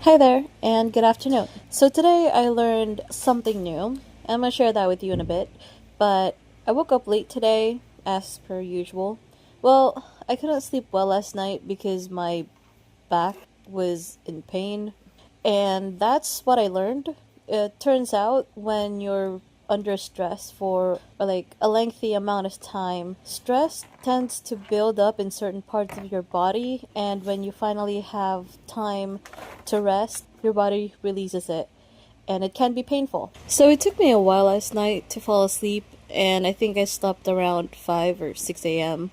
Hi there, and good afternoon. So today I learned something new. I'm gonna share that with you in a bit, but I woke up late today, as per usual. Well, I couldn't sleep well last night because my back was in pain, and that's what I learned. It turns out when you're under stress for like a lengthy amount of time, stress tends to build up in certain parts of your body, and when you finally have time to rest, your body releases it, and it can be painful. So it took me a while last night to fall asleep, and I think I slept around 5 or 6 a.m.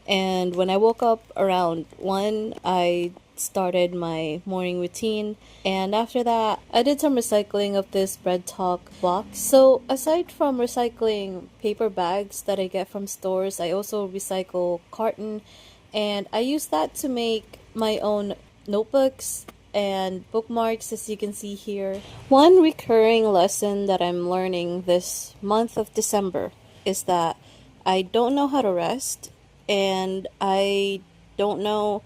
And when I woke up around 1, I started my morning routine. And after that, I did some recycling of this Bread Talk box. So aside from recycling paper bags that I get from stores, I also recycle carton. And I use that to make my own notebooks and bookmarks, as you can see here. One recurring lesson that I'm learning this month of December is that I don't know how to rest, and I don't know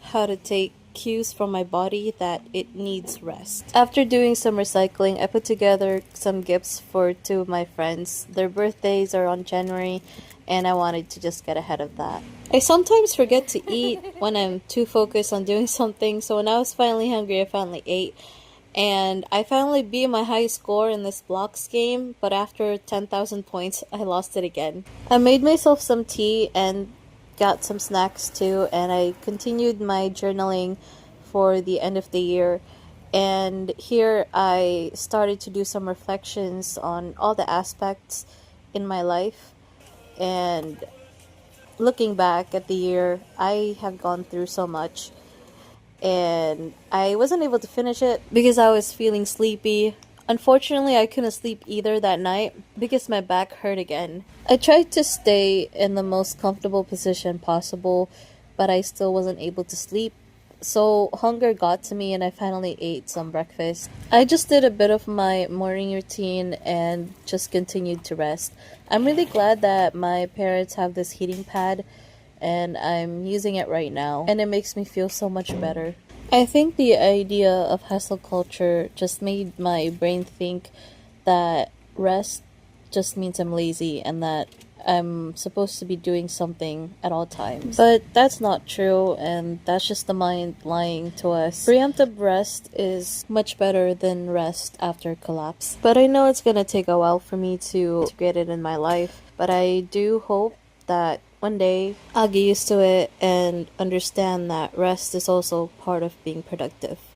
how to take cues from my body that it needs rest. After doing some recycling, I put together some gifts for two of my friends. Their birthdays are on January, and I wanted to just get ahead of that. I sometimes forget to eat when I'm too focused on doing something, so when I was finally hungry, I finally ate. And I finally beat my high score in this blocks game, but after 10,000 points, I lost it again. I made myself some tea and got some snacks too, and I continued my journaling for the end of the year. And here I started to do some reflections on all the aspects in my life. And looking back at the year, I have gone through so much, and I wasn't able to finish it because I was feeling sleepy. Unfortunately, I couldn't sleep either that night because my back hurt again. I tried to stay in the most comfortable position possible, but I still wasn't able to sleep. So hunger got to me and I finally ate some breakfast. I just did a bit of my morning routine and just continued to rest. I'm really glad that my parents have this heating pad and I'm using it right now, and it makes me feel so much better. I think the idea of hustle culture just made my brain think that rest just means I'm lazy and that I'm supposed to be doing something at all times. But that's not true, and that's just the mind lying to us. Preemptive rest is much better than rest after collapse. But I know it's gonna take a while for me to integrate it in my life, but I do hope that one day I'll get used to it and understand that rest is also part of being productive.